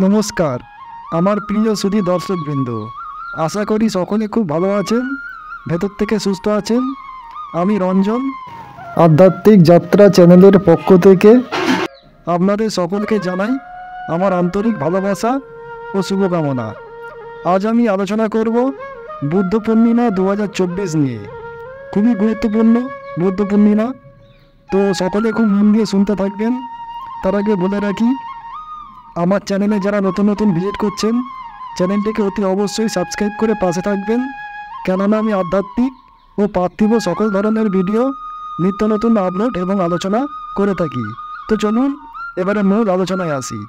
নমস্কার আমার প্রিয় সুধী দর্শকবৃন্দ, আশা করি সকলে খুব ভালো আছেন, ভেতর থেকে সুস্থ আছেন। আমি রঞ্জন আধ্যাত্মিক যাত্রা চ্যানেলের পক্ষ থেকে আপনাদের সকলকে জানাই আমার আন্তরিক ভালোবাসা ও শুভকামনা। আজ আমি আলোচনা করব বুদ্ধ পূর্ণিমা 2024 নিয়ে। খুবই গুরুত্বপূর্ণ বুদ্ধ পূর্ণিমা, তো সকলে খুব মন দিয়ে শুনতে থাকবেন। তার আগে বলে রাখি, আমার চ্যানেলে যারা নতুন নতুন ভিজিট করছেন, চ্যানেলটিকে অতি অবশ্যই সাবস্ক্রাইব করে পাশে থাকবেন, কেননা আমি আধ্যাত্মিক ও পার্থিব সকল ধরনের ভিডিও নিত্য নতুন আপলোড এবং আলোচনা করে থাকি। তো চলুন এবারে মূল আলোচনায় আসি।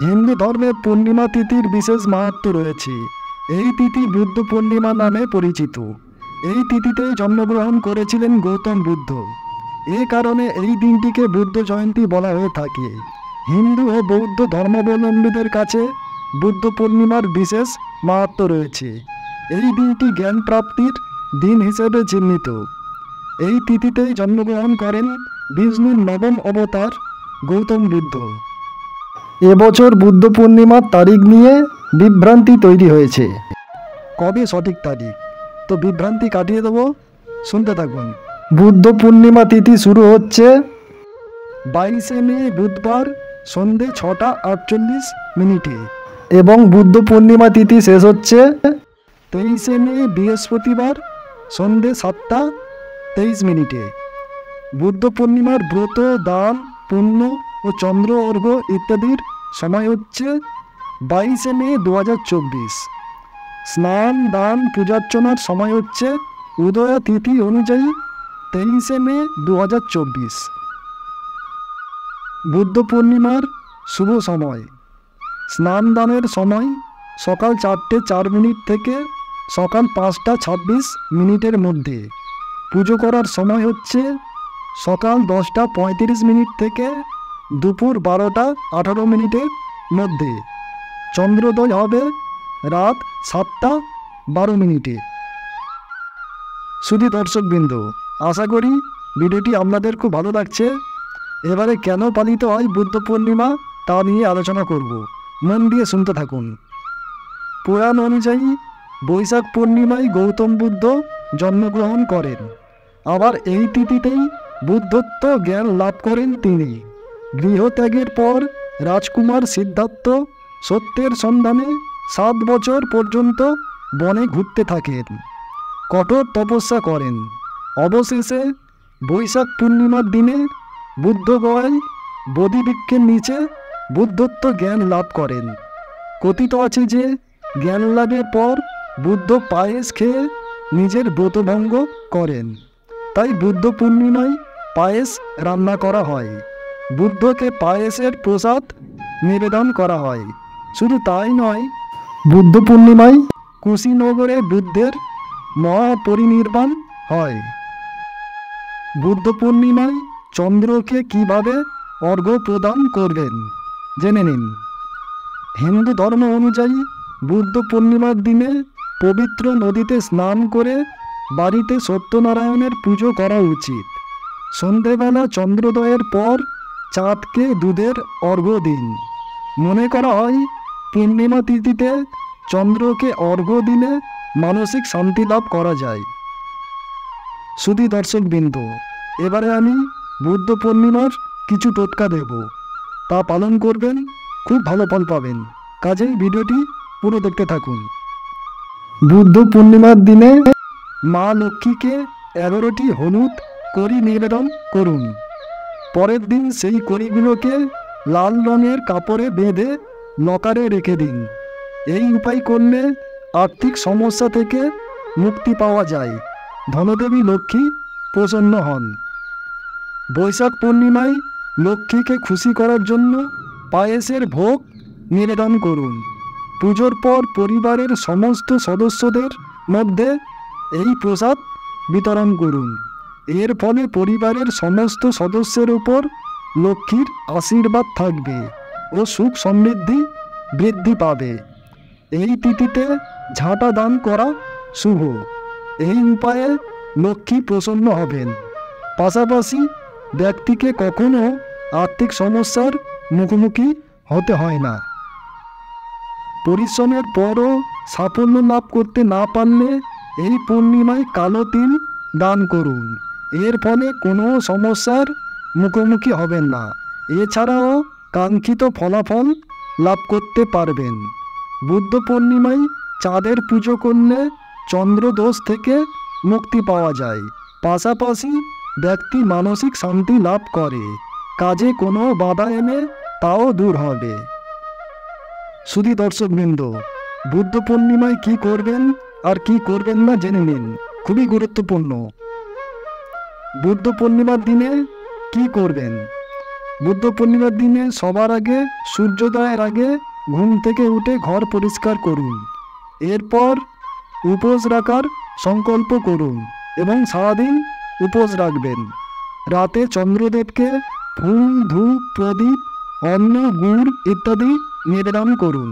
হিন্দু ধর্মে পূর্ণিমা তিথির বিশেষ মাহাত্ম্য রয়েছে। এই তিথি বুদ্ধ পূর্ণিমা নামে পরিচিত। এই তিথিতে জন্মগ্রহণ করেছিলেন গৌতম বুদ্ধ। এ কারণে এই দিনটিকে বুদ্ধ জয়ন্তী বলা হয়ে থাকে। হিন্দু ও বৌদ্ধ ধর্মাবলম্বীদের কাছে বুদ্ধ পূর্ণিমার বিশেষ মাহাত্ম্য রয়েছে। এই দিনটি জ্ঞান প্রাপ্তির দিন হিসেবে চিহ্নিত। এই তিথিতেই জন্মগ্রহণ করেন বিষ্ণুর নবম অবতার গৌতম বুদ্ধ। এবছর বুদ্ধ পূর্ণিমার তারিখ নিয়ে বিভ্রান্তি তৈরি হয়েছে। কবে সঠিক তারিখ, তো বিভ্রান্তি কাটিয়ে দেবো, শুনতে থাকুন। বুদ্ধ পূর্ণিমা তিথি শুরু হচ্ছে 22শে মে বুধবার সন্ধে 6টা 48 মিনিটে এবং বুদ্ধ পূর্ণিমা তিথি শেষ হচ্ছে 23শে মে বৃহস্পতিবার সন্ধে 7টা 23 মিনিটে। বুদ্ধ পূর্ণিমার ব্রত, দান, পুণ্য ও চন্দ্র অর্ঘ্য ইত্যাদির সময় হচ্ছে 22শে মে 2024। স্নান, দান, পূজার্চনার সময় হচ্ছে উদয়া তিথি অনুযায়ী 23শে মে 2024। বুদ্ধ পূর্ণিমার শুভ সময়: স্নান দানের সময় সকাল 4টে 4 মিনিট থেকে সকাল 5টা 26 মিনিটের মধ্যে। পুজো করার সময় হচ্ছে সকাল 10টা 35 মিনিট থেকে দুপুর 12টা 18 মিনিটের মধ্যে। চন্দ্রোদয় হবে রাত 7টা 12 মিনিটে। শুধু দর্শকবৃন্দ, আশা করি ভিডিওটি আপনাদের খুব ভালো লাগছে। এবারে কেন পালিত হয় বুদ্ধ পূর্ণিমা তা নিয়ে আলোচনা করব, মন দিয়ে শুনতে থাকুন। পুরাণ অনুযায়ী বৈশাখ পূর্ণিমায় গৌতম বুদ্ধ জন্মগ্রহণ করেন। আবার এই তিথিতেই বুদ্ধত্ব জ্ঞান লাভ করেন তিনি। গৃহত্যাগের পর রাজকুমার সিদ্ধার্থ সত্যের সন্ধানে 7 বছর পর্যন্ত বনে ঘুরতে থাকেন, কঠোর তপস্যা করেন। অবশেষে বৈশাখ পূর্ণিমার দিনে বুদ্ধগয়ায় বোধিবৃক্ষের নিচে বুদ্ধত্ব জ্ঞান লাভ করেন। কথিত আছে যে জ্ঞান লাভের পর বুদ্ধ পায়েস খেয়ে নিজের ব্রতভঙ্গ করেন। তাই বুদ্ধ পূর্ণিমায় পায়েস রান্না করা হয়। বুদ্ধকে পায়েসের প্রসাদ নিবেদন করা হয়। শুধু তাই নয়, বুদ্ধ পূর্ণিমায় কুশীনগরে বুদ্ধের মহাপরিনির্বাণ হয়। বুদ্ধ পূর্ণিমায় চন্দ্রকে কিভাবে অর্ঘ্য প্রদান করবেন জেনে নিন। হিন্দু ধর্ম অনুযায়ী বুদ্ধ পূর্ণিমার দিনে পবিত্র নদীতে স্নান করে বাড়িতে সত্যনারায়ণের পুজো করা উচিত। সন্ধেবেলা চন্দ্রোদয়ের পর চাঁদকে দুধের অর্ঘ্য দিন। মনে করা হয় পূর্ণিমা তিথিতে চন্দ্রকে অর্ঘ্য দিলে মানসিক শান্তি লাভ করা যায়। শুধু দর্শকবৃন্দ, এবারে আমি বুদ্ধ পূর্ণিমার কিছু টোটকা দেব, তা পালন করবেন, খুব ভালো ফল পাবেন। কাজেই ভিডিওটি পুরো দেখতে থাকুন। বুদ্ধ পূর্ণিমার দিনে মা লক্ষ্মীকে 11টি হলুদ কড়ি নিবেদন করুন। পরের দিন সেই কড়িগুলোকে লাল রঙের কাপড়ে বেঁধে লকারে রেখে দিন। এই উপায় করলে আর্থিক সমস্যা থেকে মুক্তি পাওয়া যায়, ধনদেবী লক্ষ্মী প্রসন্ন হন। বৈশাখ পূর্ণিমায় লক্ষ্মীকে খুশি করার জন্য পায়েসের ভোগ নিবেদন করুন। পুজোর পর পরিবারের সমস্ত সদস্যদের মধ্যে এই প্রসাদ বিতরণ করুন। এর ফলে পরিবারের সমস্ত সদস্যের উপর লক্ষ্মীর আশীর্বাদ থাকবে ও সুখ সমৃদ্ধি বৃদ্ধি পাবে। এই তিথিতে ঝাঁটা দান করা শুভ। এই উপায়ে লক্ষ্মী প্রসন্ন হবেন। পাশাপাশি ব্যক্তিকে কখনো আর্থিক সমস্যার মুখোমুখি হতে হয় না। পরিশ্রমের পরও সাফল্য লাভ করতে না পারলে এই পূর্ণিমায় কালো তিল দান করুন। এর ফলে কোনো সমস্যার মুখোমুখি হবেন না। এছাড়াও কাঙ্ক্ষিত ফলাফল লাভ করতে পারবেন। বুদ্ধ পূর্ণিমায় চাঁদের পুজো করলে চন্দ্রদোষ থেকে মুক্তি পাওয়া যায়। পাশাপাশি ব্যক্তি মানসিক শান্তি লাভ করে। কাজে কোনো বাধা এলে তাও দূর হবে। শুধু দর্শকবৃন্দ, বুদ্ধ পূর্ণিমায় কী করবেন আর কি করবেন না জেনে নিন, খুবই গুরুত্বপূর্ণ। বুদ্ধ পূর্ণিমার দিনে কি করবেন? বুদ্ধ পূর্ণিমার দিনে সবার আগে সূর্যোদয়ের আগে ঘুম থেকে উঠে ঘর পরিষ্কার করুন। এরপর উপোস রাখার সংকল্প করুন এবং সারাদিন উপোস রাখবেন। রাতে চন্দ্রদেবকে ফুল, ধূপ, প্রদীপ, অন্ন, গুড় ইত্যাদি নিবেদন করুন।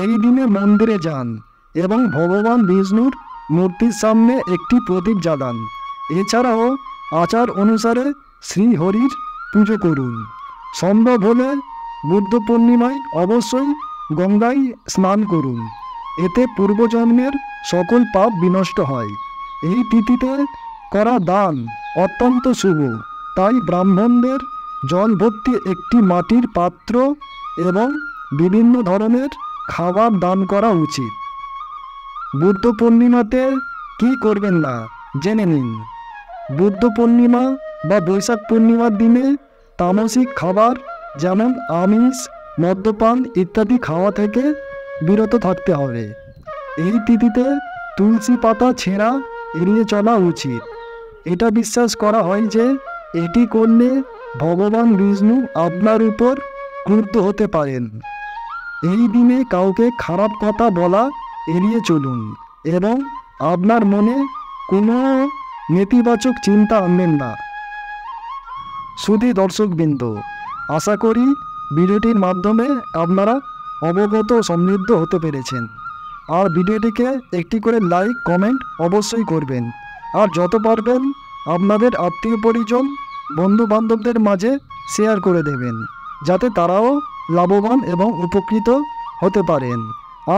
এই দিনে মন্দিরে যান এবং ভগবান বিষ্ণুর মূর্তির সামনে একটি প্রদীপ জ্বালান। এছাড়াও আচার অনুসারে শ্রীহরির পুজো করুন। সম্ভব হলে বুদ্ধ পূর্ণিমায় অবশ্যই গঙ্গায় স্নান করুন। এতে পূর্বজন্মের সকল পাপ বিনষ্ট হয়। এই তিথিতে করা দান অত্যন্ত শুভ, তাই ব্রাহ্মণদের জল ভর্তি একটি মাটির পাত্র এবং বিভিন্ন ধরনের খাবার দান করা উচিত। বুদ্ধ পূর্ণিমাতে কী করবেন না জেনে নিন। বুদ্ধ পূর্ণিমা বা বৈশাখ পূর্ণিমার দিনে তামসিক খাবার যেমন আমিষ, মদ্যপান ইত্যাদি খাওয়া থেকে বিরত থাকতে হবে। এই তিথিতে তুলসী পাতা ছেঁড়া এড়িয়ে চলা উচিত। এটা বিশ্বাস করা হয় যে এটি করলে ভগবান বিষ্ণু আপনার উপর ক্রুদ্ধ হতে পারেন। এই দিনে কাউকে খারাপ কথা বলা এড়িয়ে চলুন এবং আপনার মনে কোনো নেতিবাচক চিন্তা আনবেন না। শুধু দর্শকবৃন্দ, আশা করি ভিডিওটির মাধ্যমে আপনারা অবগত ও সমৃদ্ধ হতে পেরেছেন। আর ভিডিওটিকে একটি করে লাইক, কমেন্ট অবশ্যই করবেন। আর যত পারবেন আপনাদের আত্মীয় পরিজন, বন্ধু বান্ধবদের মাঝে শেয়ার করে দেবেন, যাতে তারাও লাভবান এবং উপকৃত হতে পারেন।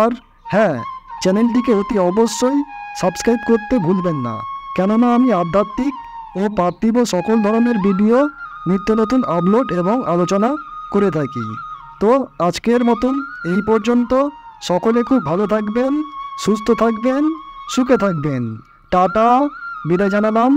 আর হ্যাঁ, চ্যানেলটিকে অতি অবশ্যই সাবস্ক্রাইব করতে ভুলবেন না, কেননা আমি আধ্যাত্মিক ও পার্থিব সকল ধরনের ভিডিও নিত্য নতুন আপলোড এবং আলোচনা করে থাকি। তো আজকের মতন এই পর্যন্ত। সকলে খুব ভালো থাকবেন, সুস্থ থাকবেন, সুখে থাকবেন। টাটা, বিদায় জানালাম।